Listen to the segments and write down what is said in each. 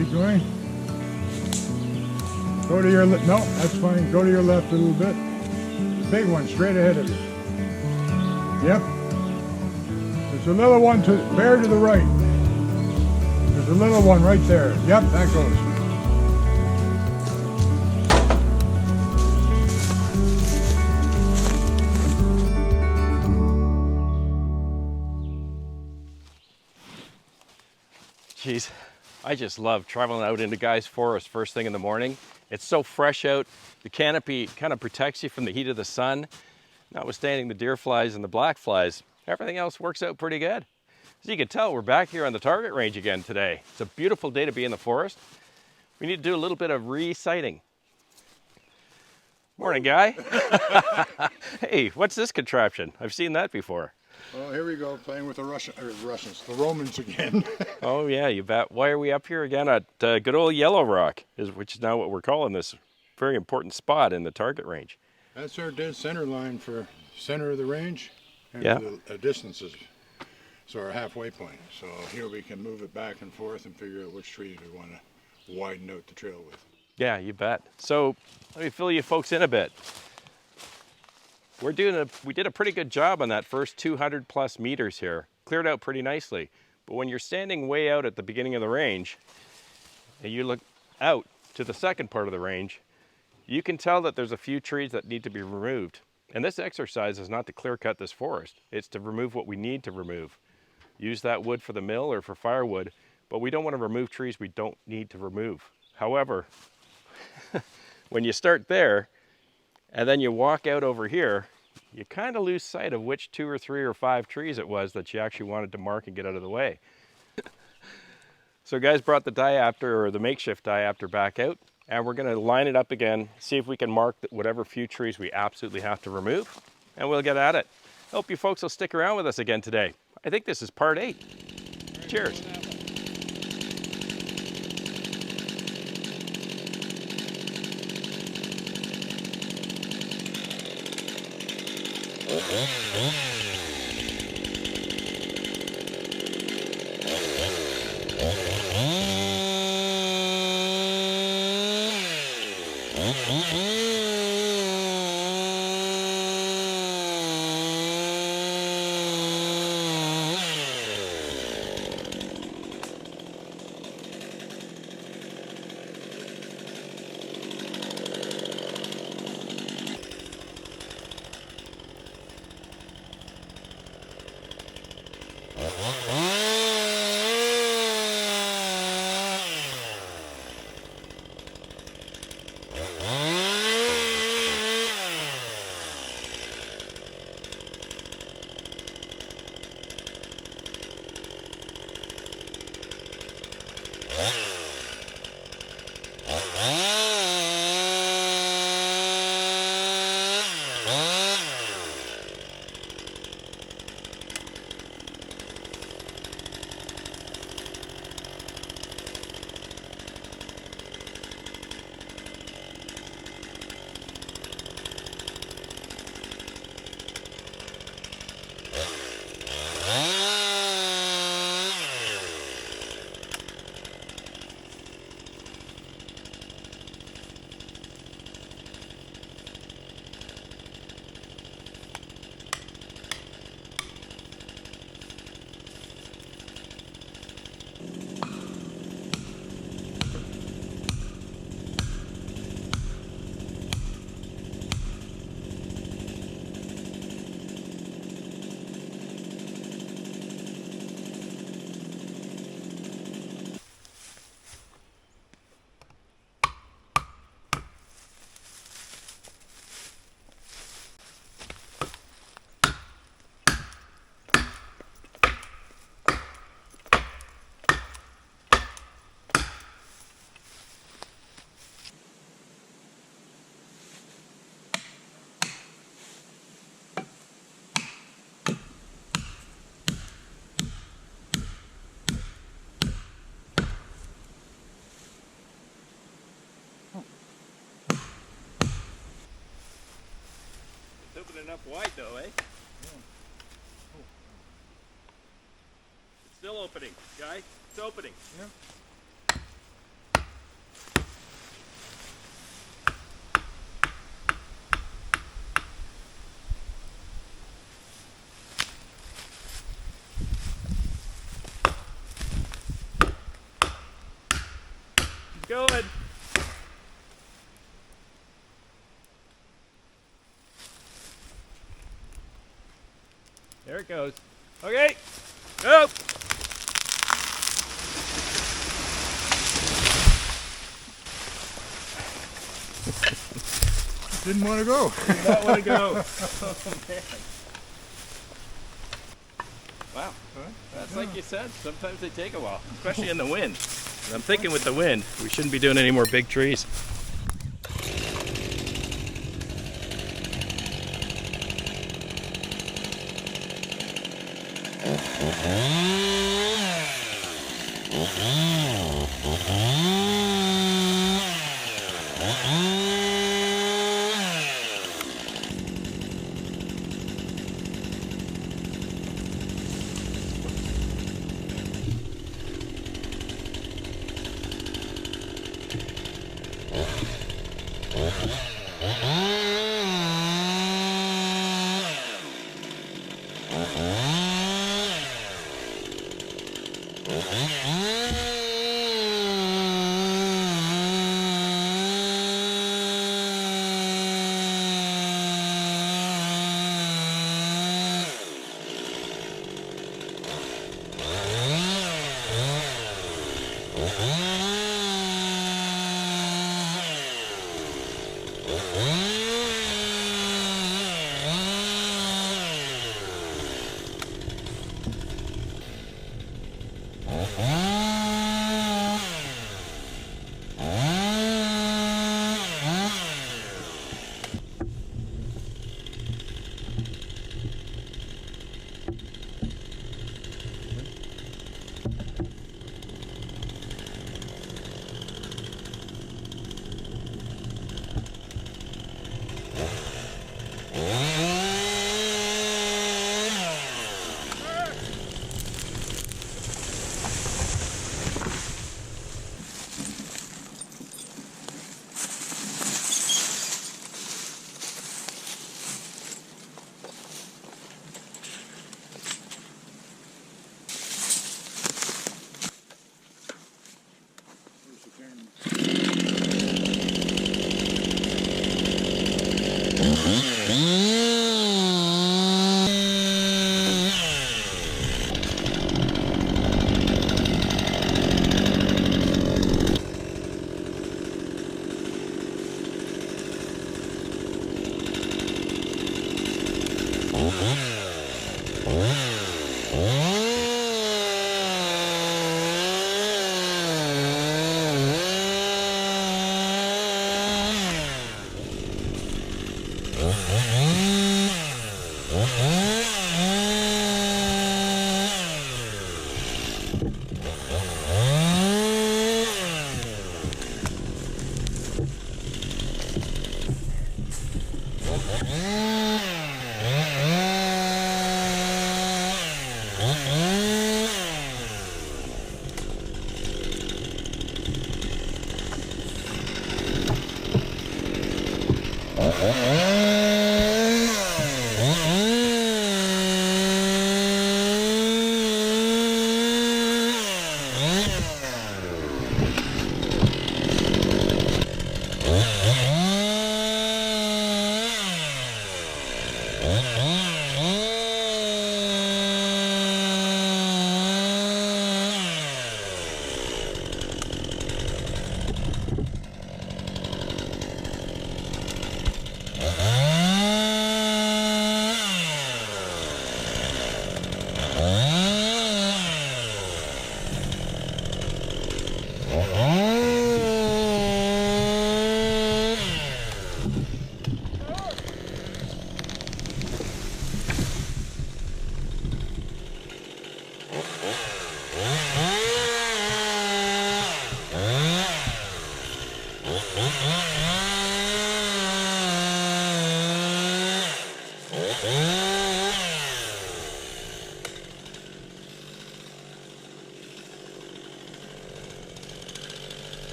Keep going. Go to your left. No, that's fine. Go to your left a little bit. Big one straight ahead of you. Yep. There's a little one bear to the right. There's a little one right there. Yep, that goes. Jeez, I just love traveling out into Guy's Forest first thing in the morning. It's so fresh out. The canopy kind of protects you from the heat of the sun. Notwithstanding the deer flies and the black flies, everything else works out pretty good. As you can tell, we're back here on the target range again today. It's a beautiful day to be in the forest. We need to do a little bit of re-sighting. Morning, Guy. Hey, what's this contraption? I've seen that before. Well, here we go, playing with the Russians, the Romans again. Oh yeah, you bet. Why are we up here again at good old Yellow Rock, which is now what we're calling this very important spot in the target range? That's our dead center line for center of the range and Yeah. the distances. So our halfway point. So here we can move it back and forth and figure out which trees we want to widen out the trail with. Yeah, you bet. So let me fill you folks in a bit. We did a pretty good job on that first 200 plus meters here. Cleared out pretty nicely. But when you're standing way out at the beginning of the range and you look out to the second part of the range, you can tell that there's a few trees that need to be removed. And this exercise is not to clear cut this forest. It's to remove what we need to remove. Use that wood for the mill or for firewood, but we don't want to remove trees we don't need to remove. However, when you start there, and then you walk out over here, you kind of lose sight of which 2 or 3 or 5 trees it was that you actually wanted to mark and get out of the way. So guys brought the diopter or the makeshift diopter back out, and we're going to line it up again, see if we can mark whatever few trees we absolutely have to remove, and we'll get at it. Hope you folks will stick around with us again today. I think this is part 8. Cheers. Opening up wide though, eh? Yeah. Oh. It's still opening, Guy. It's opening. Yeah. going. There it goes. Okay, go. Didn't want to go. Did not want to go. Oh, man. Wow. That's like you said, sometimes they take a while, especially in the wind. And I'm thinking with the wind, we shouldn't be doing any more big trees.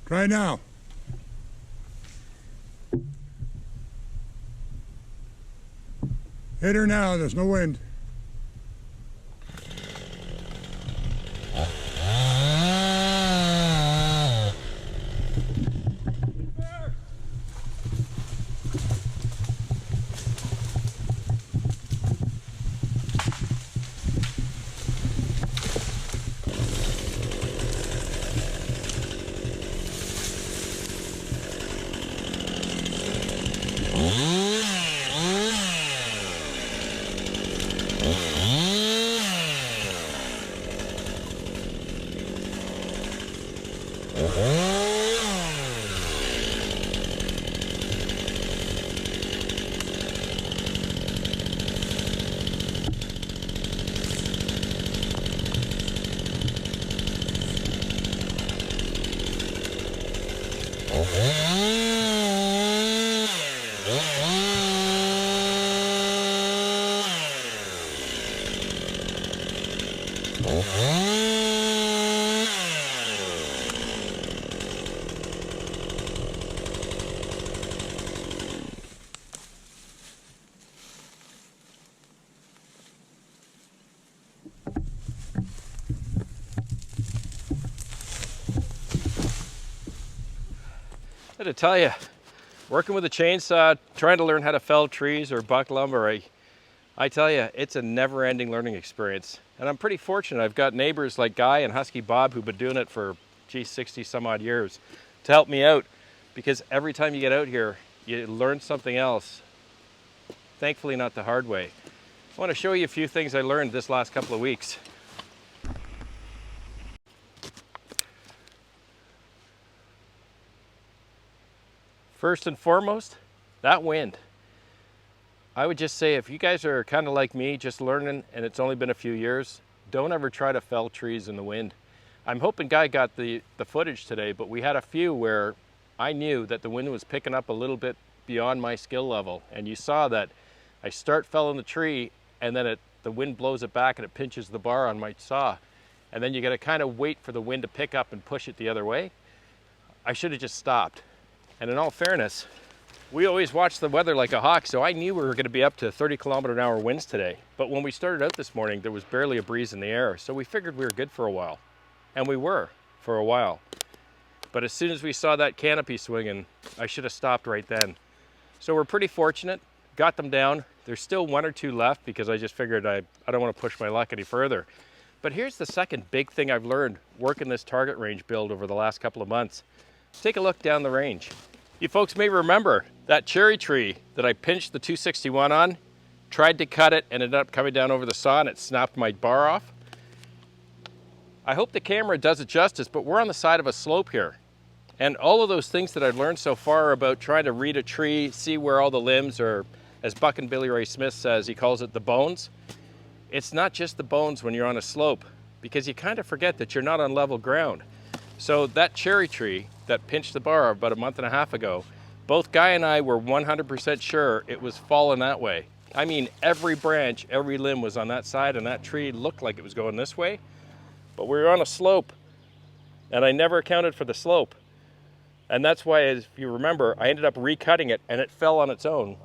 Try now. Hit her now, there's no wind. I had to tell you, working with a chainsaw, trying to learn how to fell trees or buck lumber, I tell you, it's a never-ending learning experience. And I'm pretty fortunate. I've got neighbors like Guy and Husky Bob who've been doing it for, 60 some odd years to help me out, because every time you get out here, you learn something else. Thankfully, not the hard way. I want to show you a few things I learned this last couple of weeks. First and foremost, that wind. I would just say if you guys are kind of like me, just learning, and it's only been a few years, don't ever try to fell trees in the wind. I'm hoping Guy got the footage today, but we had a few where I knew that the wind was picking up a little bit beyond my skill level. And you saw that I start felling the tree, and then the wind blows it back and it pinches the bar on my saw. And then you got to kind of wait for the wind to pick up and push it the other way. I should have just stopped. And in all fairness, we always watch the weather like a hawk, so I knew we were going to be up to 30-kilometer-an-hour winds today. But when we started out this morning, there was barely a breeze in the air, so we figured we were good for a while. And we were, for a while. But as soon as we saw that canopy swinging, I should have stopped right then. So we're pretty fortunate, got them down. There's still one or two left because I just figured I don't want to push my luck any further. But here's the second big thing I've learned working this target range build over the last couple of months. Take a look down the range. You folks may remember that cherry tree that I pinched the 261 on, tried to cut it, ended up coming down over the saw and it snapped my bar off. I hope the camera does it justice, but we're on the side of a slope here. And all of those things that I've learned so far about trying to read a tree, see where all the limbs are, as Buck and Billy Ray Smith says, he calls it the bones. It's not just the bones when you're on a slope, because you kind of forget that you're not on level ground. So that cherry tree that pinched the bar about a month and a half ago, both Guy and I were 100% sure it was falling that way. I mean, every branch, every limb was on that side, and that tree looked like it was going this way. But we were on a slope, and I never accounted for the slope. And that's why, as you remember, I ended up recutting it, and it fell on its own,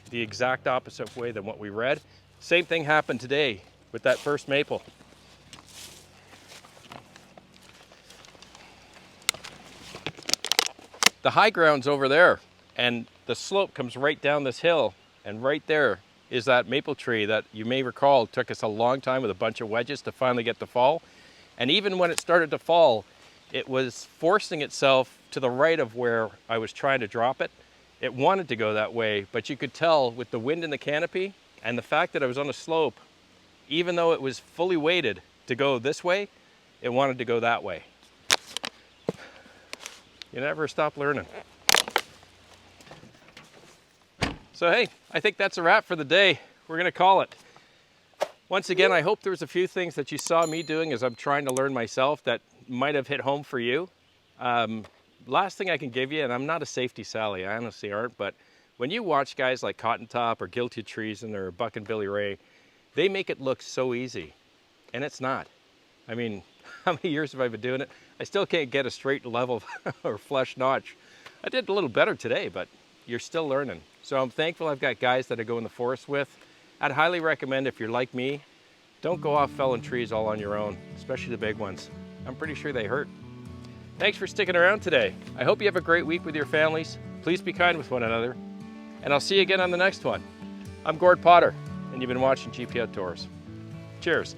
the exact opposite way than what we read. Same thing happened today with that first maple. The high ground's over there, and the slope comes right down this hill, and right there is that maple tree that you may recall took us a long time with a bunch of wedges to finally get to fall. And even when it started to fall, it was forcing itself to the right of where I was trying to drop it. It wanted to go that way, but you could tell with the wind in the canopy and the fact that I was on a slope, even though it was fully weighted to go this way, it wanted to go that way. You never stop learning. So hey, I think that's a wrap for the day. We're gonna call it. Once again, I hope there's a few things that you saw me doing as I'm trying to learn myself that might have hit home for you. Last thing I can give you, and I'm not a safety Sally, I honestly aren't, but when you watch guys like Cotton Top or Guilty Treason or Buck and Billy Ray, they make it look so easy, and it's not. I mean, how many years have I been doing it? I still can't get a straight level or flush notch. I did a little better today, but you're still learning. So I'm thankful I've got guys that I go in the forest with. I'd highly recommend, if you're like me, don't go off felling trees all on your own, especially the big ones. I'm pretty sure they hurt. Thanks for sticking around today. I hope you have a great week with your families. Please be kind with one another. And I'll see you again on the next one. I'm Gord Potter, and you've been watching GP Outdoors. Cheers.